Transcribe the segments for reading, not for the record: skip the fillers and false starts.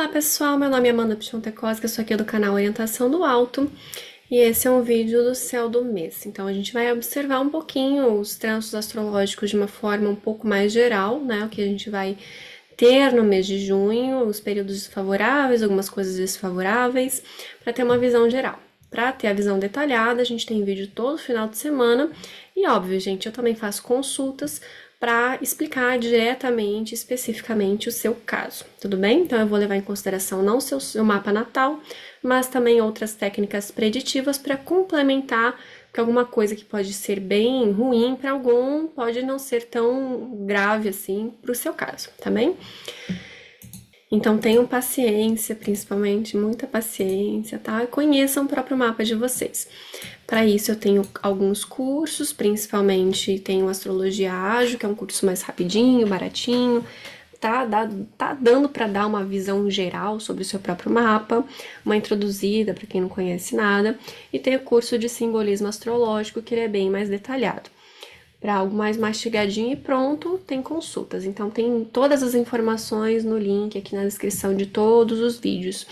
Olá pessoal, meu nome é Amanda Pichontecosta, eu sou aqui do canal Orientação do Alto e esse é um vídeo do céu do mês. Então a gente vai observar um pouquinho os trânsitos astrológicos de uma forma um pouco mais geral, né? O que a gente vai ter no mês de junho, os períodos favoráveis, algumas coisas desfavoráveis, para ter uma visão geral. Para ter a visão detalhada, a gente tem vídeo todo final de semana e óbvio, gente, eu também faço consultas para explicar diretamente, especificamente o seu caso, tudo bem? Então eu vou levar em consideração não o seu mapa natal, mas também outras técnicas preditivas para complementar, porque alguma coisa que pode ser bem ruim para algum pode não ser tão grave assim para o seu caso, tá bem? Então tenham paciência, principalmente, muita paciência, tá? Conheçam o próprio mapa de vocês. Para isso eu tenho alguns cursos, principalmente tenho Astrologia Ágil, que é um curso mais rapidinho, baratinho, tá dando para dar uma visão geral sobre o seu próprio mapa, uma introduzida para quem não conhece nada, e tem o curso de Simbolismo Astrológico, que ele é bem mais detalhado. Para algo mais mastigadinho e pronto, tem consultas. Então tem todas as informações no link aqui na descrição de todos os vídeos.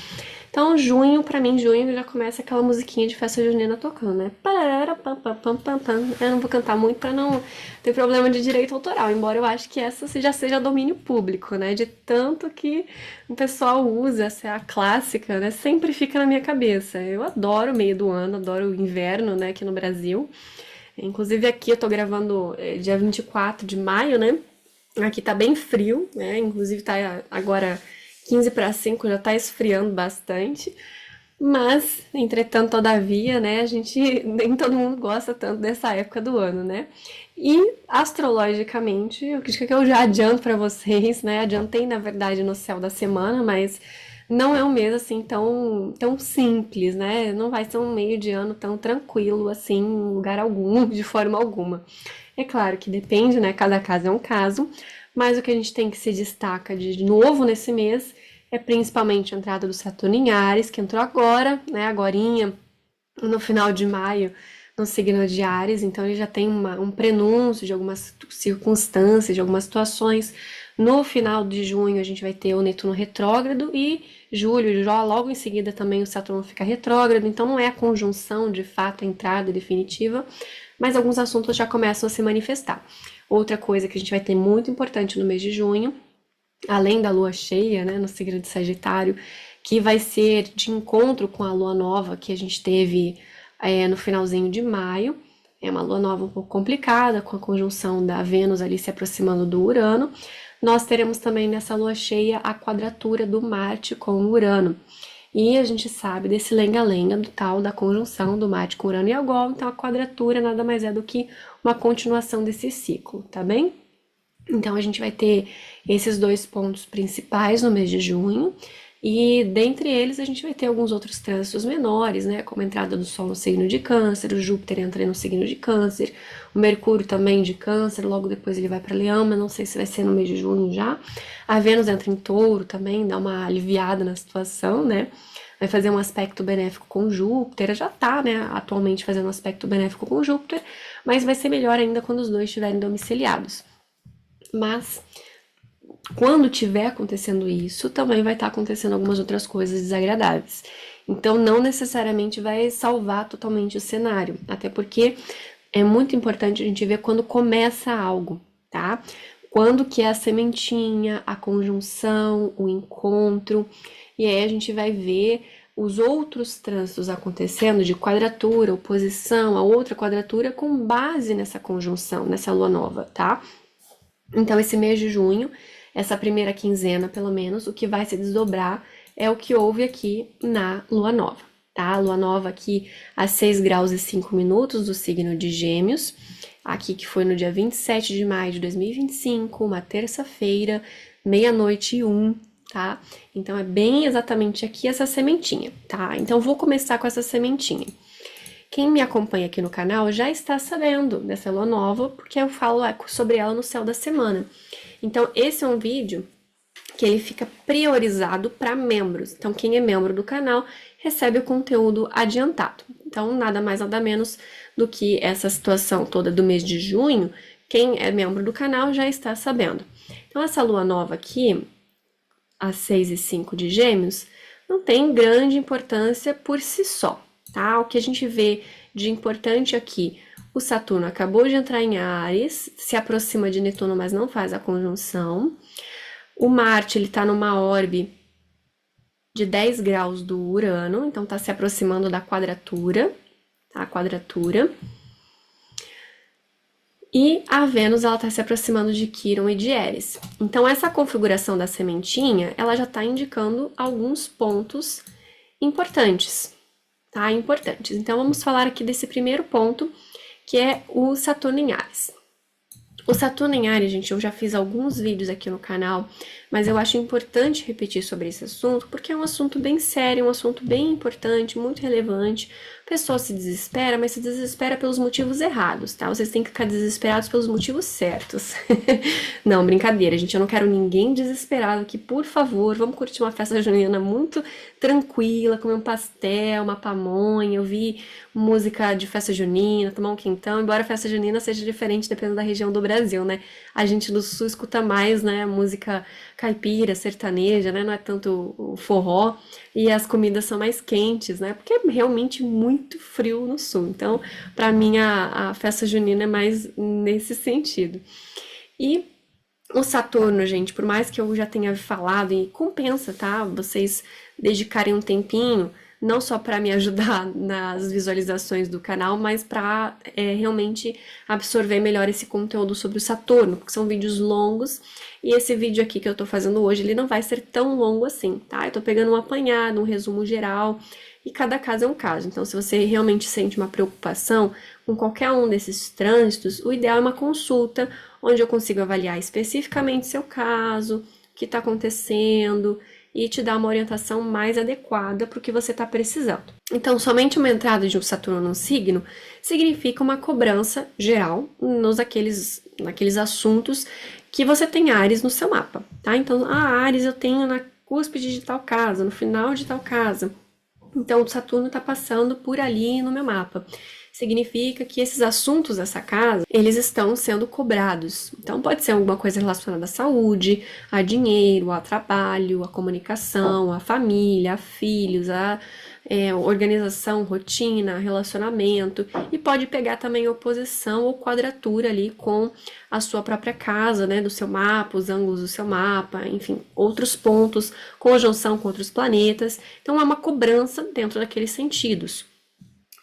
Então junho, para mim, junho já começa aquela musiquinha de festa junina tocando, né? Eu não vou cantar muito para não ter problema de direito autoral, embora eu acho que essa já seja domínio público, né? De tanto que o pessoal usa, essa é a clássica, né? Sempre fica na minha cabeça. Eu adoro o meio do ano, adoro o inverno, né, aqui no Brasil. Inclusive aqui eu tô gravando dia 24 de maio, né? Aqui tá bem frio, né? Inclusive tá agora 15 para 5, já tá esfriando bastante. Mas, entretanto, todavia, né, a gente nem todo mundo gosta tanto dessa época do ano, né? E astrologicamente, o que eu já adianto para vocês, né? Adiantei, na verdade, no céu da semana, mas não é um mês assim tão simples, né? Não vai ser um meio de ano tão tranquilo assim, em lugar algum, de forma alguma. É claro que depende, né? Cada caso é um caso, mas o que a gente tem que se destaca de novo nesse mês é principalmente a entrada do Saturno em Áries, que entrou agora, né? Agorinha, no final de maio, no signo de Áries, então ele já tem um prenúncio de algumas circunstâncias, de algumas situações. No final de junho a gente vai ter o Netuno retrógrado e julho, já logo em seguida também o Saturno fica retrógrado, então não é a conjunção de fato, a entrada definitiva, mas alguns assuntos já começam a se manifestar. Outra coisa que a gente vai ter muito importante no mês de junho, além da lua cheia, né, no signo de Sagitário, que vai ser de encontro com a lua nova que a gente teve no finalzinho de maio. É uma lua nova um pouco complicada, com a conjunção da Vênus ali se aproximando do Urano. Nós teremos também nessa lua cheia a quadratura do Marte com o Urano. E a gente sabe desse lenga-lenga do tal da conjunção do Marte com Urano e Algol, então a quadratura nada mais é do que uma continuação desse ciclo, tá bem? Então a gente vai ter esses dois pontos principais no mês de junho. E dentre eles a gente vai ter alguns outros trânsitos menores, né? Como a entrada do Sol no signo de Câncer, o Júpiter entra no signo de Câncer, o Mercúrio também de Câncer, logo depois ele vai para Leão, mas não sei se vai ser no mês de junho já. A Vênus entra em Touro também, dá uma aliviada na situação, né? Vai fazer um aspecto benéfico com Júpiter, já tá, né? Atualmente fazendo um aspecto benéfico com Júpiter, mas vai ser melhor ainda quando os dois estiverem domiciliados. Mas quando tiver acontecendo isso, também vai estar acontecendo algumas outras coisas desagradáveis. Então, não necessariamente vai salvar totalmente o cenário, até porque é muito importante a gente ver quando começa algo, tá? Quando que é a sementinha, a conjunção, o encontro, e aí a gente vai ver os outros trânsitos acontecendo de quadratura, oposição a outra quadratura com base nessa conjunção, nessa lua nova, tá? Então, esse mês de junho, essa primeira quinzena, pelo menos, o que vai se desdobrar é o que houve aqui na lua nova, tá? A lua nova aqui às 6 graus e 5 minutos do signo de Gêmeos, aqui que foi no dia 27 de maio de 2025, uma terça-feira, meia-noite e 1, tá? Então, é bem exatamente aqui essa sementinha, tá? Então, vou começar com essa sementinha. Quem me acompanha aqui no canal já está sabendo dessa lua nova, porque eu falo sobre ela no céu da semana. Então, esse é um vídeo que ele fica priorizado para membros. Então, quem é membro do canal recebe o conteúdo adiantado. Então, nada mais, nada menos do que essa situação toda do mês de junho, quem é membro do canal já está sabendo. Então, essa lua nova aqui, a 6 e 5 de Gêmeos, não tem grande importância por si só, tá? O que a gente vê de importante aqui, o Saturno acabou de entrar em Áries, se aproxima de Netuno, mas não faz a conjunção. O Marte, ele tá numa orbe de 10 graus do Urano, então tá se aproximando da quadratura, tá? A quadratura. E a Vênus, ela tá se aproximando de Quirón e de Éris. Então, essa configuração da sementinha, ela já tá indicando alguns pontos importantes, tá? Importantes. Então, vamos falar aqui desse primeiro ponto, que é o Saturno em Áries. O Saturno em Áries, gente, eu já fiz alguns vídeos aqui no canal, mas eu acho importante repetir sobre esse assunto, porque é um assunto bem sério, um assunto bem importante, muito relevante. A pessoa se desespera, mas se desespera pelos motivos errados, tá? Vocês têm que ficar desesperados pelos motivos certos. Não, brincadeira, gente, eu não quero ninguém desesperado aqui, por favor, vamos curtir uma festa junina muito tranquila, comer um pastel, uma pamonha, ouvir música de festa junina, tomar um quentão, embora a festa junina seja diferente dependendo da região do Brasil, né? A gente do sul escuta mais, né, música caipira, sertaneja, né? Não é tanto o forró, e as comidas são mais quentes, né? Porque é realmente muito frio no sul. Então, para mim, a festa junina é mais nesse sentido. E o Saturno, gente, por mais que eu já tenha falado, e compensa, tá? Vocês dedicarem um tempinho, não só para me ajudar nas visualizações do canal, mas para realmente absorver melhor esse conteúdo sobre o Saturno, porque são vídeos longos, e esse vídeo aqui que eu tô fazendo hoje, ele não vai ser tão longo assim, tá? Eu tô pegando um apanhado, um resumo geral, e cada caso é um caso. Então, se você realmente sente uma preocupação com qualquer um desses trânsitos, o ideal é uma consulta, onde eu consigo avaliar especificamente seu caso, o que está acontecendo, e te dar uma orientação mais adequada para o que você está precisando. Então, somente uma entrada de um Saturno num signo significa uma cobrança geral naqueles assuntos que você tem Áries no seu mapa, tá? Então, Áries eu tenho na cúspide de tal casa, no final de tal casa. Então, o Saturno está passando por ali no meu mapa. Significa que esses assuntos dessa casa, eles estão sendo cobrados. Então, pode ser alguma coisa relacionada à saúde, a dinheiro, a trabalho, a comunicação, a família, a filhos, a organização, rotina, relacionamento. E pode pegar também oposição ou quadratura ali com a sua própria casa, né, do seu mapa, os ângulos do seu mapa, enfim, outros pontos, conjunção com outros planetas. Então, é uma cobrança dentro daqueles sentidos.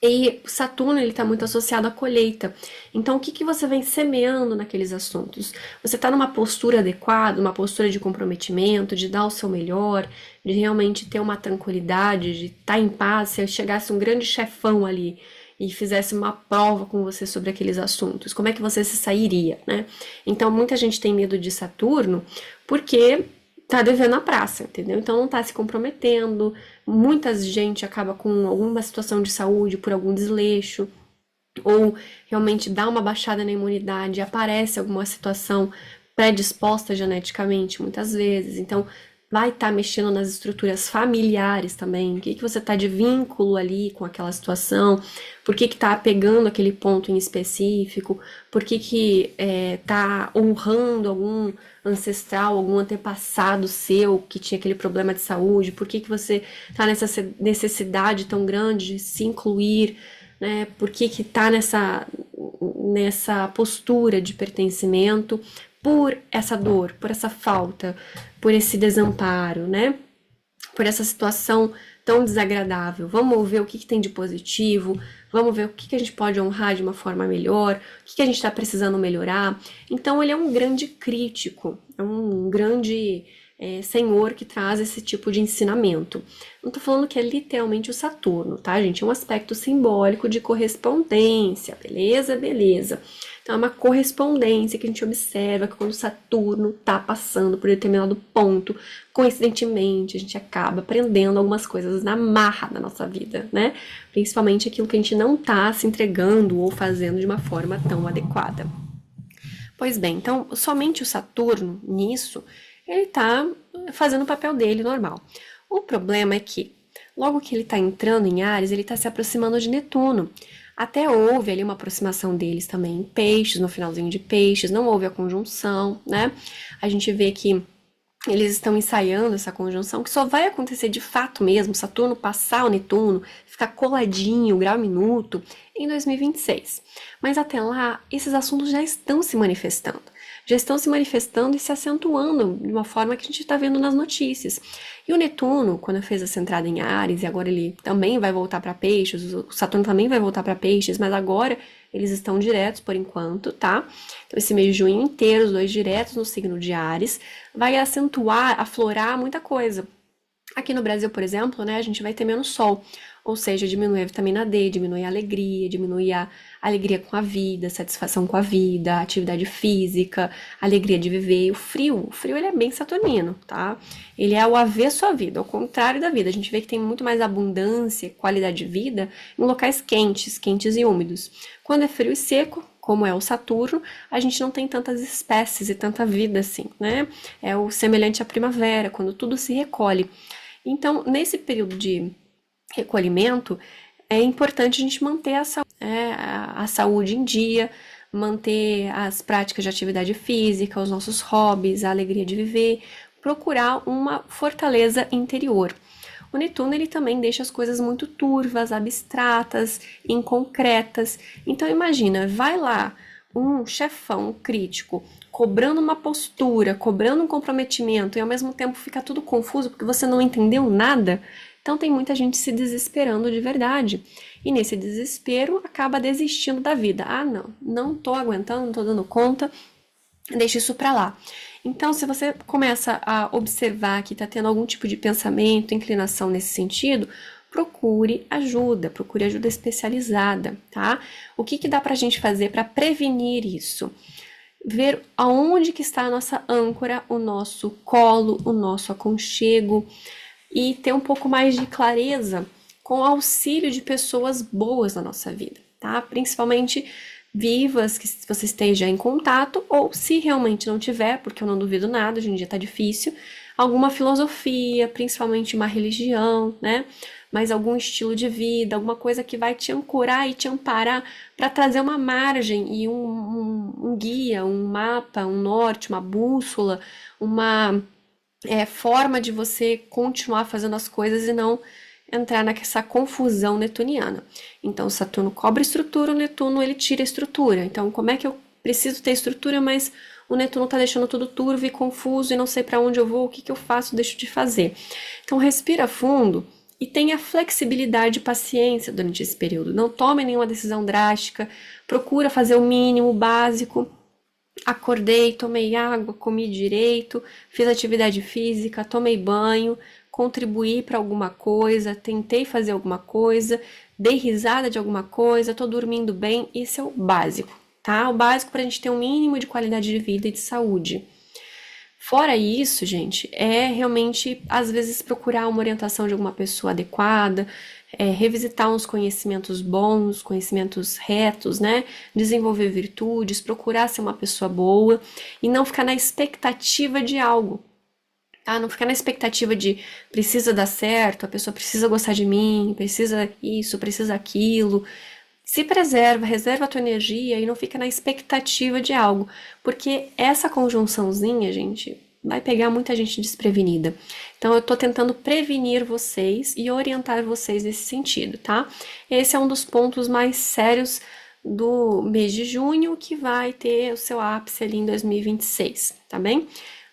E Saturno, ele está muito associado à colheita. Então, o que você vem semeando naqueles assuntos? Você está numa postura adequada, uma postura de comprometimento, de dar o seu melhor, de realmente ter uma tranquilidade, de estar em paz. Se chegasse um grande chefão ali e fizesse uma prova com você sobre aqueles assuntos, como é que você se sairia, né? Então, muita gente tem medo de Saturno porque tá devendo a praça, entendeu? Então não tá se comprometendo, muita gente acaba com alguma situação de saúde por algum desleixo, ou realmente dá uma baixada na imunidade, aparece alguma situação predisposta geneticamente, muitas vezes, então vai estar mexendo nas estruturas familiares também, o que você tá de vínculo ali com aquela situação, por que tá pegando aquele ponto em específico, por que tá honrando algum ancestral, algum antepassado seu que tinha aquele problema de saúde, por que você tá nessa necessidade tão grande de se incluir, né, por que tá nessa postura de pertencimento, por essa dor, por essa falta, por esse desamparo, né? Por essa situação tão desagradável. Vamos ver o que tem de positivo, vamos ver o que a gente pode honrar de uma forma melhor, o que a gente está precisando melhorar. Então, ele é um grande crítico, é um grande senhor que traz esse tipo de ensinamento. Não tô falando que é literalmente o Saturno, tá, gente? É um aspecto simbólico de correspondência, beleza? Beleza. Então, é uma correspondência que a gente observa que quando Saturno tá passando por determinado ponto, coincidentemente, a gente acaba aprendendo algumas coisas na marra da nossa vida, né? Principalmente aquilo que a gente não tá se entregando ou fazendo de uma forma tão adequada. Pois bem, então, somente o Saturno, nisso, ele tá fazendo o papel dele normal. O problema é que, logo que ele tá entrando em Áries, ele tá se aproximando de Netuno. Até houve ali uma aproximação deles também em Peixes, no finalzinho de Peixes, não houve a conjunção, né? A gente vê que eles estão ensaiando essa conjunção, que só vai acontecer de fato mesmo, Saturno passar o Netuno, ficar coladinho, grau minuto, em 2026. Mas até lá, esses assuntos já estão se manifestando. Já estão se manifestando e se acentuando de uma forma que a gente está vendo nas notícias. E o Netuno, quando fez essa entrada em Áries, e agora ele também vai voltar para Peixes, o Saturno também vai voltar para Peixes, mas agora eles estão diretos por enquanto, tá? Então, esse mês de junho inteiro, os dois diretos no signo de Áries, vai acentuar, aflorar muita coisa. Aqui no Brasil, por exemplo, né, a gente vai ter menos sol, ou seja, diminui a vitamina D, diminui a alegria, diminui a alegria com a vida, satisfação com a vida, atividade física, alegria de viver. O frio ele é bem saturnino, tá? Ele é o avesso à vida, ao contrário da vida. A gente vê que tem muito mais abundância, qualidade de vida em locais quentes, quentes e úmidos. Quando é frio e seco, como é o Saturno, a gente não tem tantas espécies e tanta vida assim, né? É o semelhante à primavera, quando tudo se recolhe. Então, nesse período de recolhimento, é importante a gente manter a saúde em dia, manter as práticas de atividade física, os nossos hobbies, a alegria de viver, procurar uma fortaleza interior. O Netuno ele também deixa as coisas muito turvas, abstratas, inconcretas. Então imagina, vai lá um chefão crítico cobrando uma postura, cobrando um comprometimento e ao mesmo tempo fica tudo confuso porque você não entendeu nada. Então tem muita gente se desesperando de verdade. E nesse desespero acaba desistindo da vida. Ah, não tô aguentando, não tô dando conta, deixa isso pra lá. Então, se você começa a observar que está tendo algum tipo de pensamento, inclinação nesse sentido, procure ajuda especializada, tá? O que dá pra gente fazer para prevenir isso? Ver aonde que está a nossa âncora, o nosso colo, o nosso aconchego e ter um pouco mais de clareza com o auxílio de pessoas boas na nossa vida, tá? Principalmente vivas, que você esteja em contato, ou se realmente não tiver, porque eu não duvido nada, hoje em dia tá difícil, alguma filosofia, principalmente uma religião, né? Mas algum estilo de vida, alguma coisa que vai te ancorar e te amparar para trazer uma margem e um guia, um mapa, um norte, uma bússola, uma forma de você continuar fazendo as coisas e não entrar nessa confusão netuniana. Então, Saturno cobra estrutura, o Netuno ele tira a estrutura. Então, como é que eu preciso ter estrutura, mas o Netuno tá deixando tudo turvo e confuso e não sei para onde eu vou, o que eu faço, deixo de fazer. Então, respira fundo e tenha flexibilidade e paciência durante esse período. Não tome nenhuma decisão drástica, procura fazer o mínimo, o básico. Acordei, tomei água, comi direito, fiz atividade física, tomei banho, contribuí para alguma coisa, tentei fazer alguma coisa, dei risada de alguma coisa, tô dormindo bem, isso é o básico, tá? O básico para a gente ter um mínimo de qualidade de vida e de saúde. Fora isso, gente, é realmente, às vezes, procurar uma orientação de alguma pessoa adequada, revisitar uns conhecimentos bons, conhecimentos retos, né? Desenvolver virtudes, procurar ser uma pessoa boa e não ficar na expectativa de algo, tá? Não ficar na expectativa de precisa dar certo, a pessoa precisa gostar de mim, precisa isso, precisa aquilo. Se preserva, reserva a tua energia e não fica na expectativa de algo, porque essa conjunçãozinha, gente, vai pegar muita gente desprevenida. Então eu tô tentando prevenir vocês e orientar vocês nesse sentido, tá? Esse é um dos pontos mais sérios do mês de junho, que vai ter o seu ápice ali em 2026, tá bem?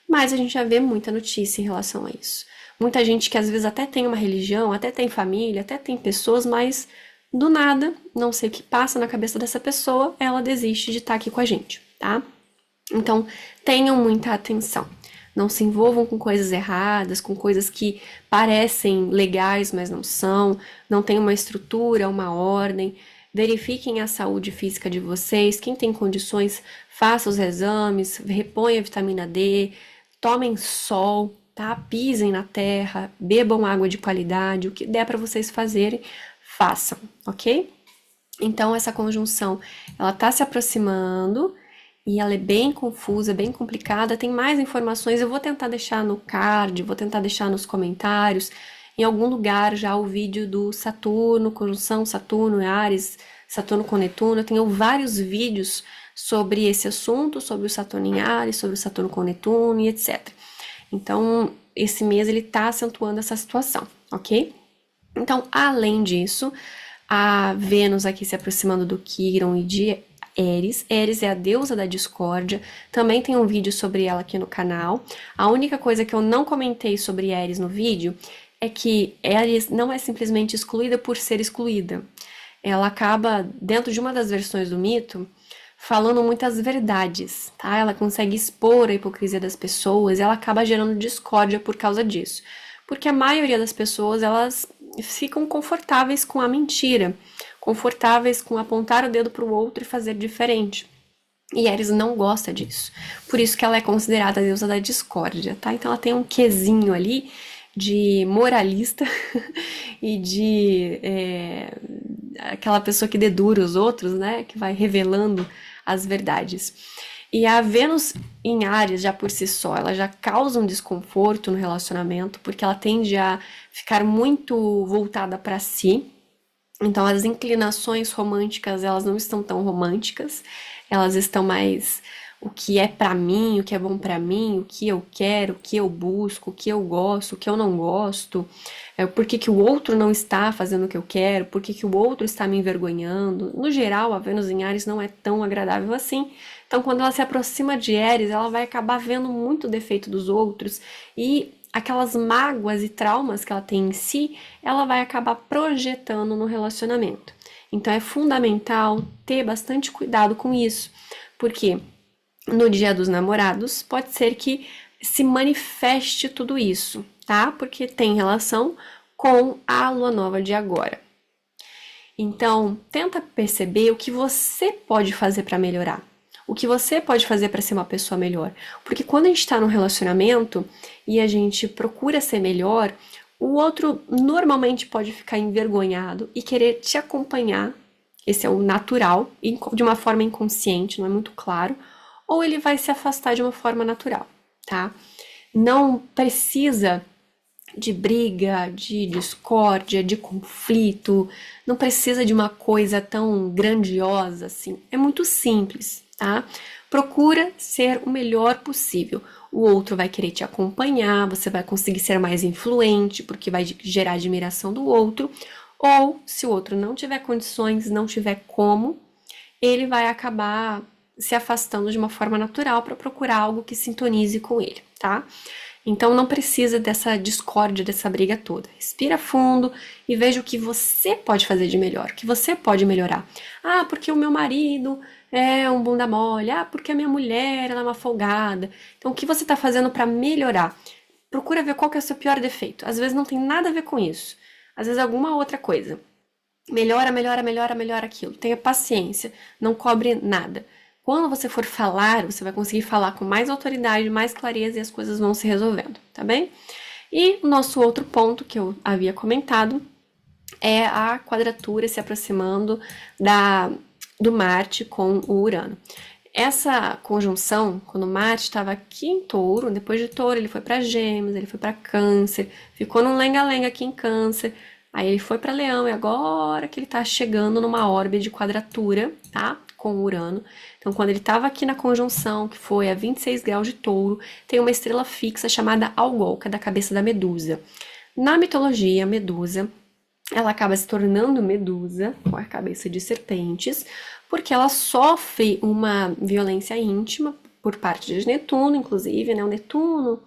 Mas a gente já vê muita notícia em relação a isso. Muita gente que às vezes até tem uma religião, até tem família, até tem pessoas, mas do nada, não sei o que passa na cabeça dessa pessoa, ela desiste de estar aqui com a gente, tá? Então, tenham muita atenção. Não se envolvam com coisas erradas, com coisas que parecem legais, mas não são. Não tem uma estrutura, uma ordem. Verifiquem a saúde física de vocês. Quem tem condições, faça os exames, reponha a vitamina D, tomem sol, tá? Pisem na terra, bebam água de qualidade, o que der para vocês fazerem, façam, ok? Então, essa conjunção, ela tá se aproximando e ela é bem confusa, bem complicada. Tem mais informações, eu vou tentar deixar no card, vou tentar deixar nos comentários, em algum lugar já o vídeo do Saturno, conjunção Saturno e Áries, Saturno com Netuno. Eu tenho vários vídeos sobre esse assunto, sobre o Saturno em Áries, sobre o Saturno com Netuno e etc. Então, esse mês ele tá acentuando essa situação, ok? Então, além disso, a Vênus aqui se aproximando do Quirón e de Eris. Eris é a deusa da discórdia. Também tem um vídeo sobre ela aqui no canal. A única coisa que eu não comentei sobre Eris no vídeo é que Eris não é simplesmente excluída por ser excluída. Ela acaba, dentro de uma das versões do mito, falando muitas verdades, tá? Ela consegue expor a hipocrisia das pessoas e ela acaba gerando discórdia por causa disso. Porque a maioria das pessoas, elas ficam confortáveis com a mentira, confortáveis com apontar o dedo para o outro e fazer diferente. E Ares não gosta disso. Por isso que ela é considerada a deusa da discórdia, tá? Então ela tem um quesinho ali de moralista e de aquela pessoa que dedura os outros, né? Que vai revelando as verdades. E a Vênus em Áries, já por si só, ela já causa um desconforto no relacionamento, porque ela tende a ficar muito voltada para si. Então, as inclinações românticas, elas não estão tão românticas, elas estão mais o que é para mim, o que é bom para mim, o que eu quero, o que eu busco, o que eu gosto, o que eu não gosto, por que que o outro não está fazendo o que eu quero, por que que o outro está me envergonhando. No geral, a Vênus em Áries não é tão agradável assim. Então, quando ela se aproxima de Áries, ela vai acabar vendo muito defeito dos outros e aquelas mágoas e traumas que ela tem em si, ela vai acabar projetando no relacionamento. Então, é fundamental ter bastante cuidado com isso, porque no Dia dos Namorados pode ser que se manifeste tudo isso, tá? Porque tem relação com a lua nova de agora. Então, tenta perceber o que você pode fazer para melhorar. O que você pode fazer para ser uma pessoa melhor. Porque quando a gente está num relacionamento e a gente procura ser melhor, o outro normalmente pode ficar envergonhado e querer te acompanhar. Esse é o natural, de uma forma inconsciente, não é muito claro. Ou ele vai se afastar de uma forma natural, tá? Não precisa de briga, de discórdia, de conflito, não precisa de uma coisa tão grandiosa assim. É muito simples, tá? Procura ser o melhor possível. O outro vai querer te acompanhar, você vai conseguir ser mais influente, porque vai gerar admiração do outro. Ou, se o outro não tiver condições, não tiver como, ele vai acabar se afastando de uma forma natural para procurar algo que sintonize com ele, tá? Então não precisa dessa discórdia, dessa briga toda. Respira fundo e veja o que você pode fazer de melhor, o que você pode melhorar. Ah, porque o meu marido é um bunda mole. Ah, porque a minha mulher ela é uma folgada. Então o que você está fazendo para melhorar? Procura ver qual que é o seu pior defeito. Às vezes não tem nada a ver com isso. Às vezes é alguma outra coisa. Melhora, melhora, melhora, melhora aquilo. Tenha paciência, não cobre nada. Quando você for falar, você vai conseguir falar com mais autoridade, mais clareza e as coisas vão se resolvendo, tá bem? E o nosso outro ponto que eu havia comentado é a quadratura se aproximando do Marte com o Urano. Essa conjunção, quando Marte estava aqui em Touro, depois de Touro ele foi para Gêmeos, ele foi para Câncer, ficou num lenga-lenga aqui em Câncer, aí ele foi para Leão e agora que ele está chegando numa órbita de quadratura, tá? Com o Urano. Então, quando ele estava aqui na conjunção, que foi a 26 graus de Touro, tem uma estrela fixa chamada Algol, que é da cabeça da Medusa. Na mitologia, Medusa, ela acaba se tornando Medusa, com a cabeça de serpentes, porque ela sofre uma violência íntima por parte de Netuno, inclusive, né? O Netuno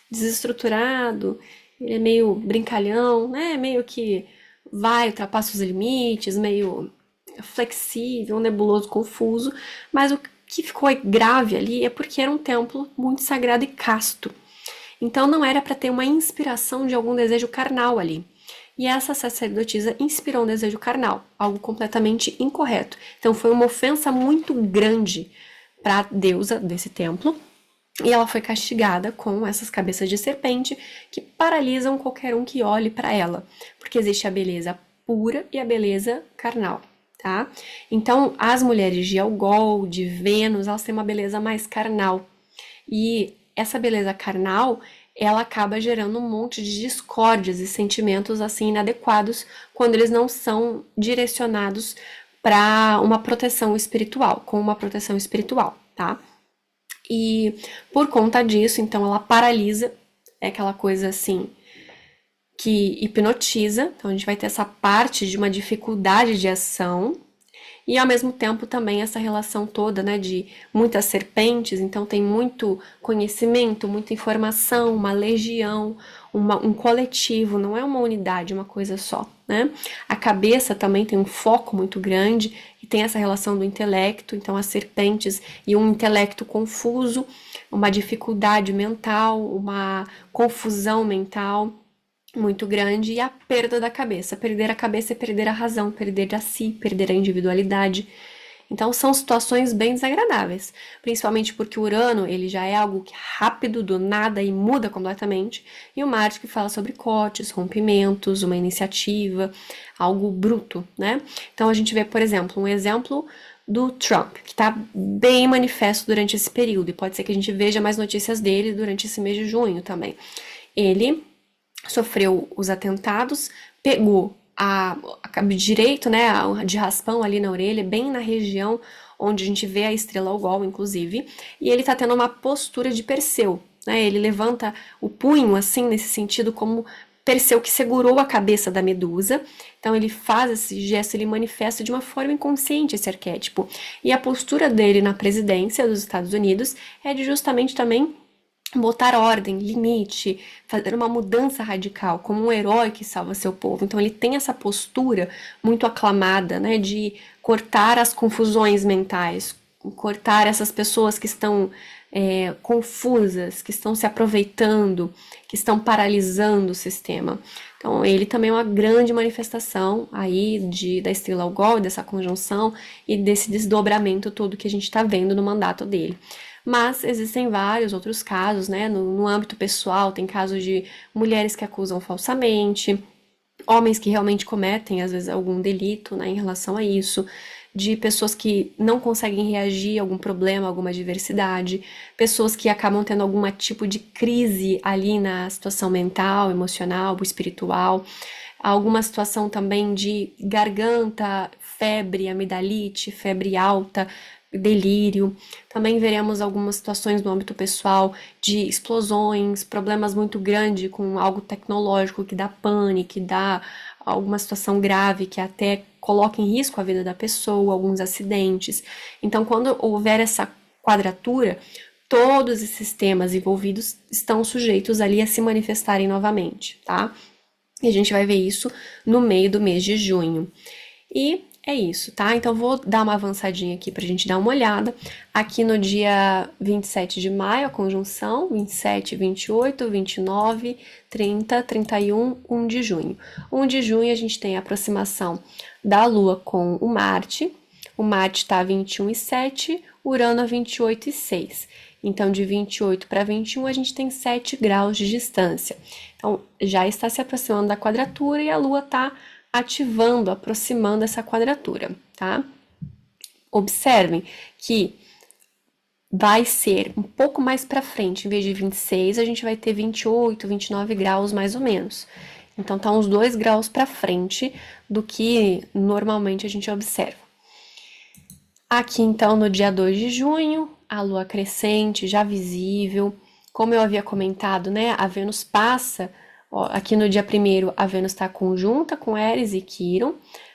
desestruturado, ele é meio brincalhão, né? Meio que ultrapassa os limites, meio flexível, nebuloso, confuso, mas o que ficou grave ali é porque era um templo muito sagrado e casto. Então não era para ter uma inspiração de algum desejo carnal ali. E essa sacerdotisa inspirou um desejo carnal, algo completamente incorreto. Então foi uma ofensa muito grande para a deusa desse templo. E ela foi castigada com essas cabeças de serpente que paralisam qualquer um que olhe para ela, porque existe a beleza pura e a beleza carnal. Tá? Então, as mulheres de Algol, de Vênus, elas têm uma beleza mais carnal. E essa beleza carnal, ela acaba gerando um monte de discórdias e sentimentos assim inadequados quando eles não são direcionados para uma proteção espiritual, com uma proteção espiritual, tá? E por conta disso, então, ela paralisa é aquela coisa assim que hipnotiza, então a gente vai ter essa parte de uma dificuldade de ação, e ao mesmo tempo também essa relação toda, né, de muitas serpentes, então tem muito conhecimento, muita informação, uma legião, um coletivo, não é uma unidade, uma coisa só, né? A cabeça também tem um foco muito grande e tem essa relação do intelecto, então as serpentes e um intelecto confuso, uma dificuldade mental, uma confusão mental muito grande e a perda da cabeça. Perder a cabeça é perder a razão, perder a si, perder a individualidade. Então são situações bem desagradáveis, principalmente porque o Urano, ele já é algo que rápido, do nada e muda completamente, e o Marte que fala sobre cortes, rompimentos, uma iniciativa, algo bruto, né? Então a gente vê, por exemplo, um exemplo do Trump, que está bem manifesto durante esse período, e pode ser que a gente veja mais notícias dele durante esse mês de junho também. Ele sofreu os atentados, pegou a direito, né, de raspão ali na orelha, bem na região onde a gente vê a estrela Algol, inclusive, e ele tá tendo uma postura de Perseu, né, ele levanta o punho, assim, nesse sentido, como Perseu que segurou a cabeça da Medusa, então ele faz esse gesto, ele manifesta de uma forma inconsciente esse arquétipo, e a postura dele na presidência dos Estados Unidos é de justamente também botar ordem, limite, fazer uma mudança radical, como um herói que salva seu povo. Então ele tem essa postura muito aclamada, né, de cortar as confusões mentais, cortar essas pessoas que estão confusas, que estão se aproveitando, que estão paralisando o sistema. Então ele também é uma grande manifestação aí da estrela Algol, dessa conjunção e desse desdobramento todo que a gente está vendo no mandato dele. Mas existem vários outros casos, né? No âmbito pessoal, tem casos de mulheres que acusam falsamente, homens que realmente cometem, às vezes, algum delito, né, em relação a isso, de pessoas que não conseguem reagir a algum problema, alguma adversidade, pessoas que acabam tendo algum tipo de crise ali na situação mental, emocional, espiritual, alguma situação também de garganta, febre, amidalite, febre alta, delírio. Também veremos algumas situações no âmbito pessoal de explosões, problemas muito grandes com algo tecnológico que dá pane, que dá alguma situação grave que até coloca em risco a vida da pessoa, alguns acidentes. Então, quando houver essa quadratura, todos esses sistemas envolvidos estão sujeitos ali a se manifestarem novamente, tá? E a gente vai ver isso no meio do mês de junho. E é isso, tá? Então, vou dar uma avançadinha aqui pra gente dar uma olhada. Aqui no dia 27 de maio, a conjunção, 27, 28, 29, 30, 31, 1 de junho. 1 de junho a gente tem a aproximação da Lua com o Marte. O Marte tá 21,7, Urano a 28,6. Então, de 28 para 21, a gente tem 7 graus de distância. Então, já está se aproximando da quadratura e a Lua está ativando, aproximando essa quadratura, tá? Observem que vai ser um pouco mais para frente, em vez de 26, a gente vai ter 28, 29 graus mais ou menos. Então, tá uns 2 graus para frente do que normalmente a gente observa. Aqui, então, no dia 2 de junho, a Lua crescente, já visível. Como eu havia comentado, né, a Vênus passa. Ó, aqui no dia 1º, a Vênus está conjunta com Éris e Quirón,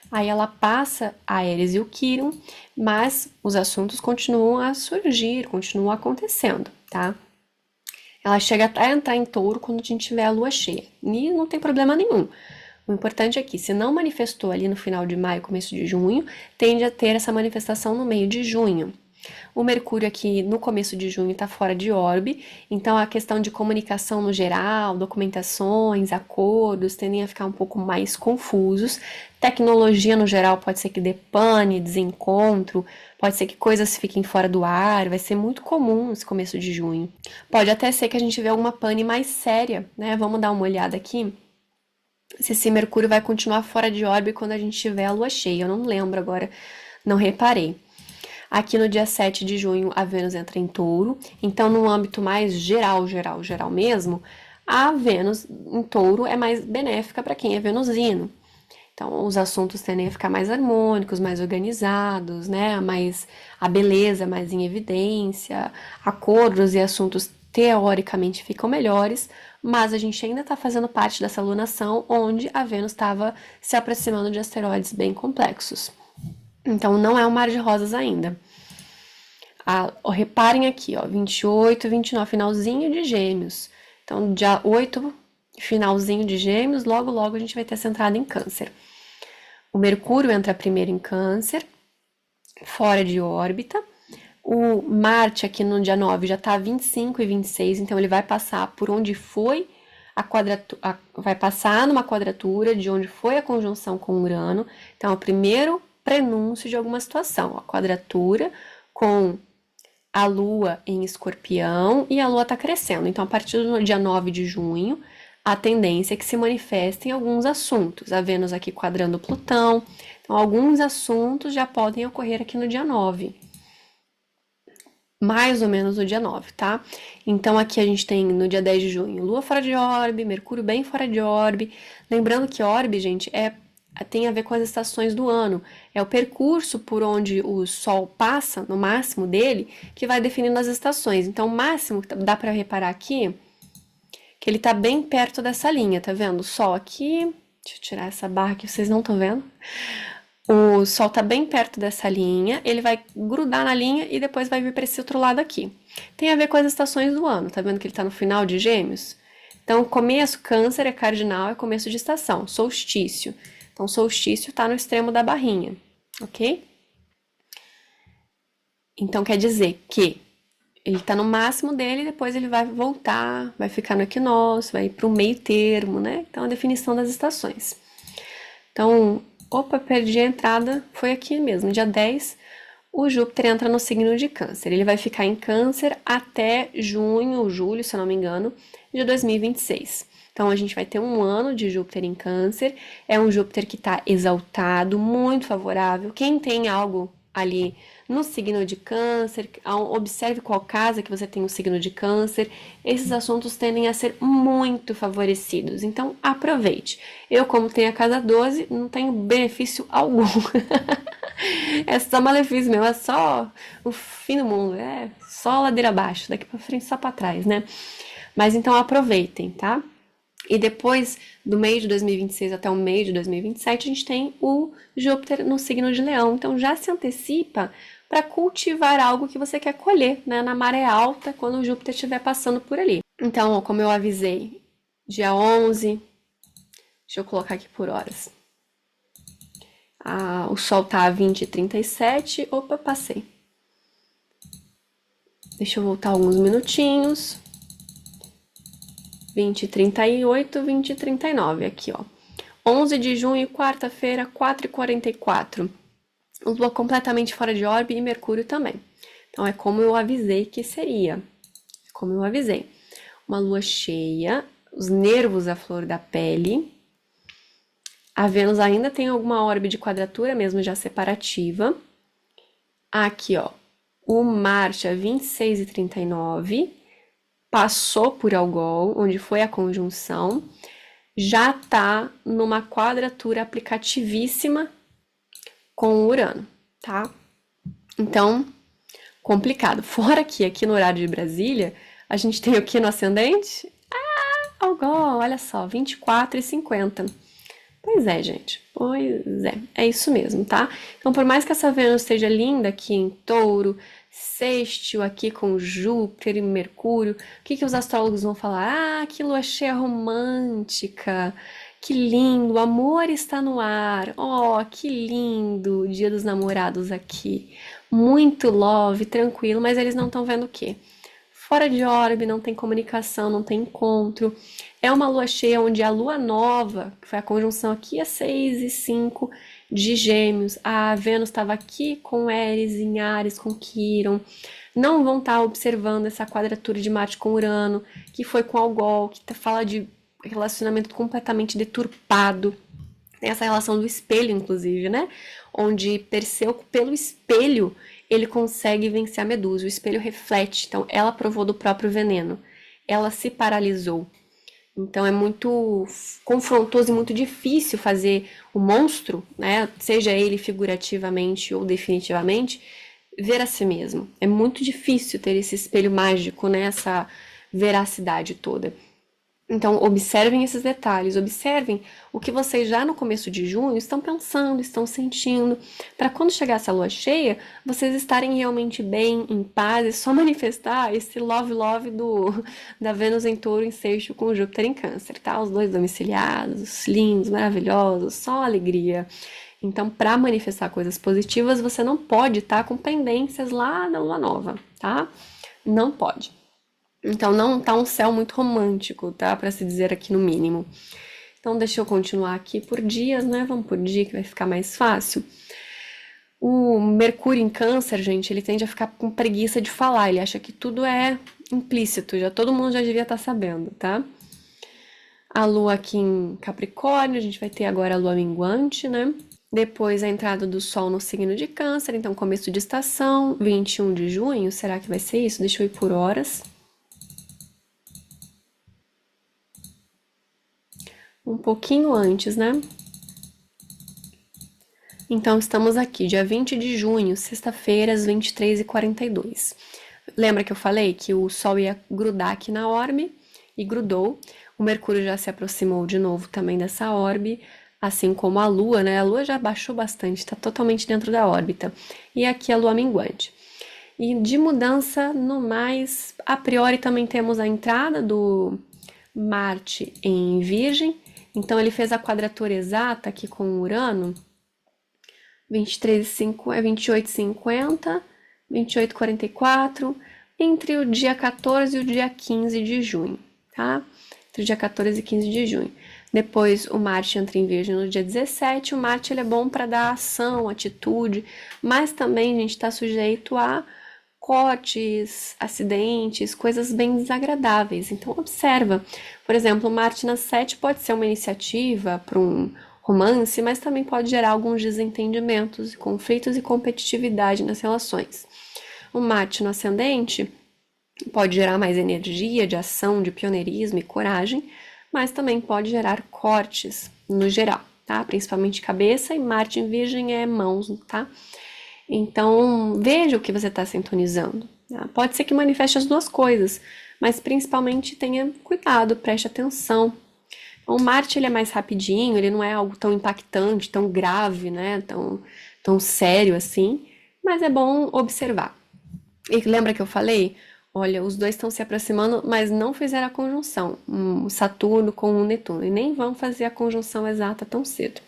aí ela passa a Éris e o Quirón, mas os assuntos continuam a surgir, continuam acontecendo, tá? Ela chega até a entrar em Touro quando a gente tiver a Lua cheia, e não tem problema nenhum. O importante é que, se não manifestou ali no final de maio, começo de junho, tende a ter essa manifestação no meio de junho. O Mercúrio aqui no começo de junho está fora de orbe, então a questão de comunicação no geral, documentações, acordos tendem a ficar um pouco mais confusos. Tecnologia no geral pode ser que dê pane, desencontro, pode ser que coisas fiquem fora do ar, vai ser muito comum esse começo de junho. Pode até ser que a gente vê alguma pane mais séria, né? Vamos dar uma olhada aqui se esse Mercúrio vai continuar fora de orbe quando a gente tiver a Lua cheia. Eu não lembro agora, não reparei. Aqui no dia 7 de junho, a Vênus entra em Touro. Então, no âmbito mais geral mesmo, a Vênus em Touro é mais benéfica para quem é venusino. Então, os assuntos tendem a ficar mais harmônicos, mais organizados, né? A beleza mais em evidência, acordos e assuntos teoricamente ficam melhores, mas a gente ainda está fazendo parte dessa lunação onde a Vênus estava se aproximando de asteroides bem complexos. Então, não é um mar de rosas ainda. Reparem aqui, ó, 28, 29, finalzinho de Gêmeos. Então, dia 8, finalzinho de Gêmeos, logo, logo a gente vai ter essa entrada em Câncer. O Mercúrio entra primeiro em Câncer, fora de órbita. O Marte aqui no dia 9 já está 25 e 26, então ele vai passar por onde foi a quadratura, vai passar numa quadratura de onde foi a conjunção com Urano. Então, é o primeiro prenúncio de alguma situação, a quadratura com a Lua em Escorpião e a Lua está crescendo. Então, a partir do dia 9 de junho, a tendência é que se manifestem alguns assuntos. A Vênus aqui quadrando Plutão. Então, alguns assuntos já podem ocorrer aqui no dia 9. Mais ou menos no dia 9, tá? Então, aqui a gente tem no dia 10 de junho, Lua fora de orbe, Mercúrio bem fora de orbe. Lembrando que orbe, gente, tem a ver com as estações do ano. É o percurso por onde o Sol passa, no máximo dele, que vai definindo as estações. Então, o máximo que dá para reparar aqui, que ele tá bem perto dessa linha, tá vendo? O Sol aqui, deixa eu tirar essa barra que vocês não estão vendo. O Sol tá bem perto dessa linha, ele vai grudar na linha e depois vai vir para esse outro lado aqui. Tem a ver com as estações do ano, tá vendo que ele tá no final de Gêmeos? Então, começo, Câncer é cardinal, é começo de estação, solstício. Então, solstício tá no extremo da barrinha, ok? Então, quer dizer que ele tá no máximo dele, depois ele vai voltar, vai ficar no equinócio, vai ir para o meio termo, né? Então, a definição das estações. Então, opa, perdi a entrada, foi aqui mesmo, dia 10, o Júpiter entra no signo de Câncer. Ele vai ficar em Câncer até junho ou julho, se eu não me engano, de 2026. Então, a gente vai ter um ano de Júpiter em Câncer. É um Júpiter que está exaltado, muito favorável. Quem tem algo ali no signo de Câncer, observe qual casa que você tem o signo de Câncer. Esses assuntos tendem a ser muito favorecidos. Então, aproveite. Eu, como tenho a casa 12, não tenho benefício algum. É só malefício meu, é só o fim do mundo. É só ladeira abaixo, daqui para frente, só para trás, né? Mas então, aproveitem, tá? E depois do meio de 2026 até o meio de 2027, a gente tem o Júpiter no signo de Leão. Então, já se antecipa para cultivar algo que você quer colher, né? Na maré alta, quando o Júpiter estiver passando por ali. Então, ó, como eu avisei, dia 11, deixa eu colocar aqui por horas. O Sol tá a 20h37, opa, passei. Deixa eu voltar alguns minutinhos. 20h38, 20h39, aqui, ó. 11 de junho, quarta-feira, 4h44. Lua completamente fora de orbe e Mercúrio também. Então, é como eu avisei que seria. Como eu avisei. Uma lua cheia, os nervos à flor da pele. A Vênus ainda tem alguma orbe de quadratura, mesmo já separativa. Aqui, ó. O Marte a 26h39. Passou por Algol, onde foi a conjunção, já tá numa quadratura aplicativíssima com o Urano, tá? Então, complicado. Fora que aqui no horário de Brasília, a gente tem o que no ascendente? Algol, olha só, 24h50. Pois é, gente, pois é isso mesmo, tá? Então, por mais que essa Vênus esteja linda aqui em Touro, sextil aqui com Júpiter e Mercúrio, o que os astrólogos vão falar? Que lua cheia romântica, que lindo, o amor está no ar, que lindo, o dia dos namorados aqui, muito love, tranquilo, mas eles não estão vendo o quê? Fora de orbe, não tem comunicação, não tem encontro. É uma lua cheia onde a lua nova, que foi a conjunção aqui, é 6 e 5 de Gêmeos. A Vênus estava aqui com Éris em Áries, com Quirón. Não vão estar observando essa quadratura de Marte com Urano, que foi com Algol, que fala de relacionamento completamente deturpado. Tem essa relação do espelho, inclusive, né? Onde Perseu, pelo espelho, ele consegue vencer a Medusa. O espelho reflete, então ela provou do próprio veneno. Ela se paralisou. Então é muito confrontoso e muito difícil fazer o monstro, né? Seja ele figurativamente ou definitivamente, ver a si mesmo. É muito difícil ter esse espelho mágico, né? Essa veracidade toda. Então, observem esses detalhes, observem o que vocês já no começo de junho estão pensando, estão sentindo, para quando chegar essa lua cheia, vocês estarem realmente bem, em paz, e só manifestar esse love da Vênus em Touro em sexto com Júpiter em Câncer, tá? Os dois domiciliados, lindos, maravilhosos, só alegria. Então, para manifestar coisas positivas, você não pode estar com pendências lá na lua nova, tá? Não pode. Então não tá um céu muito romântico, tá? Para se dizer aqui no mínimo. Então deixa eu continuar aqui por dias, né? Vamos por dia que vai ficar mais fácil. O Mercúrio em Câncer, gente, ele tende a ficar com preguiça de falar. Ele acha que tudo é implícito, já todo mundo já devia estar sabendo, tá? A Lua aqui em Capricórnio, a gente vai ter agora a Lua minguante, né? Depois a entrada do Sol no signo de Câncer, então começo de estação, 21 de junho, será que vai ser isso? Deixa eu ir por horas. Um pouquinho antes, né? Então, estamos aqui, dia 20 de junho, sexta-feira, às 23h42. Lembra que eu falei que o Sol ia grudar aqui na orbe? E grudou. O Mercúrio já se aproximou de novo também dessa orbe, assim como a Lua, né? A Lua já baixou bastante, está totalmente dentro da órbita. E aqui a Lua minguante. E de mudança, no mais, a priori também temos a entrada do Marte em Virgem. Então, ele fez a quadratura exata aqui com o Urano, 28,50, 28,44, entre o dia 14 e o dia 15 de junho, tá? Entre o dia 14 e 15 de junho. Depois, o Marte entra em Virgem no dia 17. O Marte ele é bom para dar ação, atitude, mas também a gente está sujeito a cortes, acidentes, coisas bem desagradáveis. Então, observa. Por exemplo, Marte na 7 pode ser uma iniciativa para um romance, mas também pode gerar alguns desentendimentos, conflitos e competitividade nas relações. O Marte no ascendente pode gerar mais energia de ação, de pioneirismo e coragem, mas também pode gerar cortes no geral, tá? Principalmente cabeça, e Marte em Virgem é mãos, tá? Então, veja o que você está sintonizando. Tá? Pode ser que manifeste as duas coisas, mas principalmente tenha cuidado, preste atenção. Então, o Marte ele é mais rapidinho, ele não é algo tão impactante, tão grave, né? Tão sério assim, mas é bom observar. E lembra que eu falei? Olha, os dois estão se aproximando, mas não fizeram a conjunção, o Saturno com o Netuno, e nem vão fazer a conjunção exata tão cedo.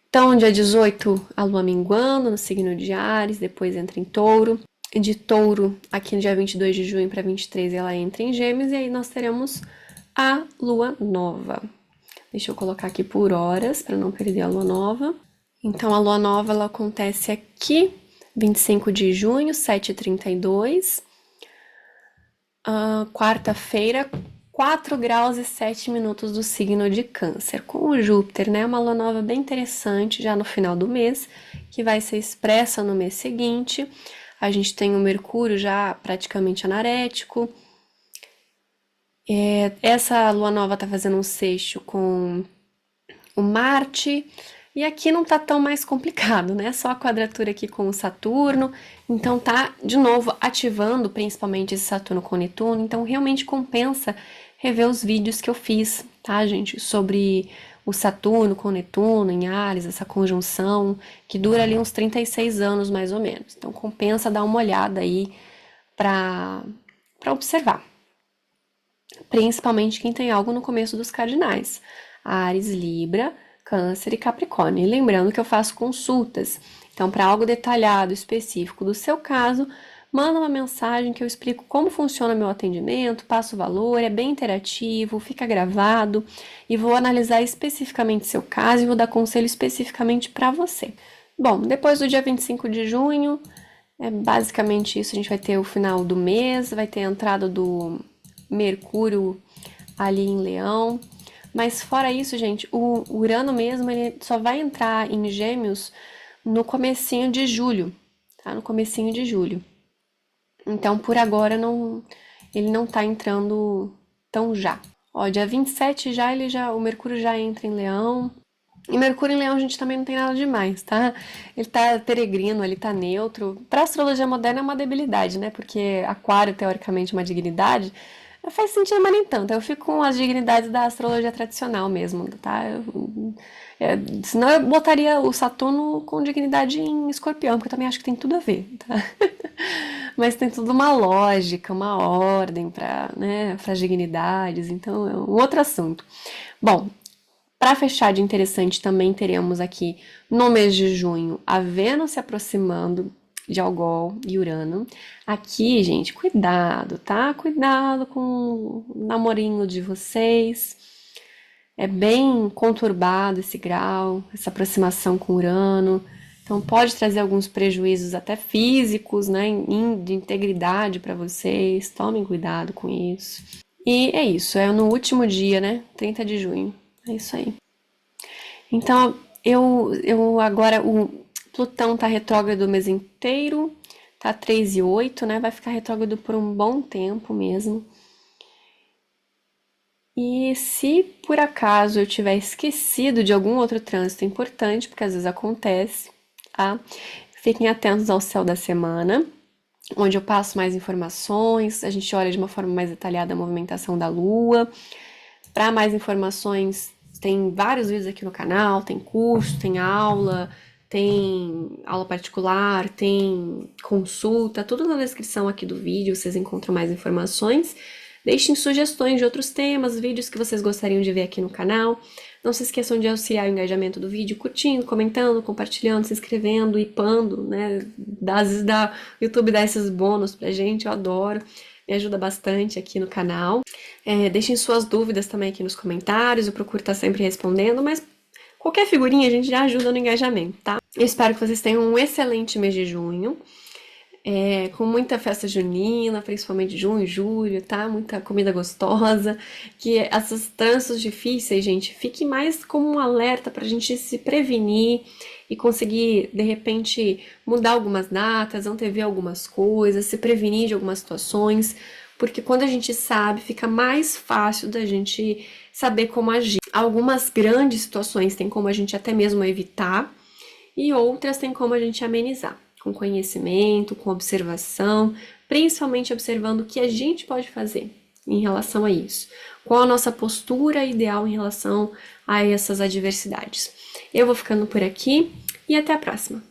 Então, dia 18, a Lua minguando no signo de Áries, depois entra em Touro. De Touro, aqui no dia 22 de junho para 23, ela entra em Gêmeos, e aí nós teremos a Lua Nova. Deixa eu colocar aqui por horas, para não perder a Lua Nova. Então, a Lua Nova, ela acontece aqui, 25 de junho, 7h32. Quarta-feira, 4 graus e 7 minutos do signo de Câncer, com o Júpiter, né? Uma lua nova bem interessante já no final do mês, que vai ser expressa no mês seguinte. A gente tem o Mercúrio já praticamente anarético. Essa lua nova tá fazendo um sexto com o Marte. E aqui não tá tão mais complicado, né? Só a quadratura aqui com o Saturno. Então tá, de novo, ativando principalmente esse Saturno com Netuno. Então realmente compensa rever os vídeos que eu fiz, tá, gente? Sobre o Saturno com Netuno em Áries, essa conjunção, que dura ali uns 36 anos mais ou menos. Então compensa dar uma olhada aí para observar. Principalmente quem tem algo no começo dos cardinais. Áries, Libra, Câncer e Capricórnio. E lembrando que eu faço consultas. Então, para algo detalhado, específico do seu caso, manda uma mensagem que eu explico como funciona meu atendimento, passo o valor, é bem interativo, fica gravado e vou analisar especificamente seu caso e vou dar conselho especificamente para você. Bom, depois do dia 25 de junho, é basicamente isso. A gente vai ter o final do mês, vai ter a entrada do Mercúrio ali em Leão. Mas fora isso, gente, o Urano mesmo, ele só vai entrar em Gêmeos no comecinho de julho, tá? No comecinho de julho. Então, por agora, ele não tá entrando tão já. Ó, dia 27 o Mercúrio já entra em Leão. E Mercúrio em Leão, a gente também não tem nada demais, tá? Ele tá peregrino, ele tá neutro. Pra astrologia moderna é uma debilidade, né? Porque Aquário, teoricamente, é uma dignidade. Faz sentido, mas nem tanto. Eu fico com as dignidades da astrologia tradicional mesmo, tá? Senão eu botaria o Saturno com dignidade em Escorpião, porque eu também acho que tem tudo a ver, tá? Mas tem tudo uma lógica, uma ordem para, né, para as dignidades, então é um outro assunto. Bom, para fechar de interessante, também teremos aqui no mês de junho a Vênus se aproximando de Algol e Urano. Aqui, gente, cuidado, tá? Cuidado com o namorinho de vocês. É bem conturbado esse grau, essa aproximação com Urano. Então pode trazer alguns prejuízos até físicos, né, de integridade para vocês. Tomem cuidado com isso. E é isso, é no último dia, né? 30 de junho. É isso aí. Então, eu agora, o Plutão tá retrógrado o mês inteiro, tá 3 e 8, né? Vai ficar retrógrado por um bom tempo mesmo. E se por acaso eu tiver esquecido de algum outro trânsito importante, porque às vezes acontece, tá? Fiquem atentos ao céu da semana, onde eu passo mais informações, a gente olha de uma forma mais detalhada a movimentação da Lua. Para mais informações, tem vários vídeos aqui no canal, tem curso, tem aula particular, tem consulta, tudo na descrição aqui do vídeo, vocês encontram mais informações. Deixem sugestões de outros temas, vídeos que vocês gostariam de ver aqui no canal. Não se esqueçam de auxiliar o engajamento do vídeo, curtindo, comentando, compartilhando, se inscrevendo, ipando, né? Às vezes o YouTube dá esses bônus pra gente, eu adoro. Me ajuda bastante aqui no canal. Deixem suas dúvidas também aqui nos comentários, eu procuro estar sempre respondendo, mas qualquer figurinha a gente já ajuda no engajamento, tá? Eu espero que vocês tenham um excelente mês de junho. Com muita festa junina, principalmente junho e julho, tá? Muita comida gostosa. Que esses trânsitos difíceis, gente, fique mais como um alerta pra gente se prevenir e conseguir, de repente, mudar algumas datas, antever algumas coisas, se prevenir de algumas situações, porque quando a gente sabe, fica mais fácil da gente saber como agir. Algumas grandes situações tem como a gente até mesmo evitar, e outras tem como a gente amenizar, com conhecimento, com observação, principalmente observando o que a gente pode fazer em relação a isso. Qual a nossa postura ideal em relação a essas adversidades. Eu vou ficando por aqui e até a próxima!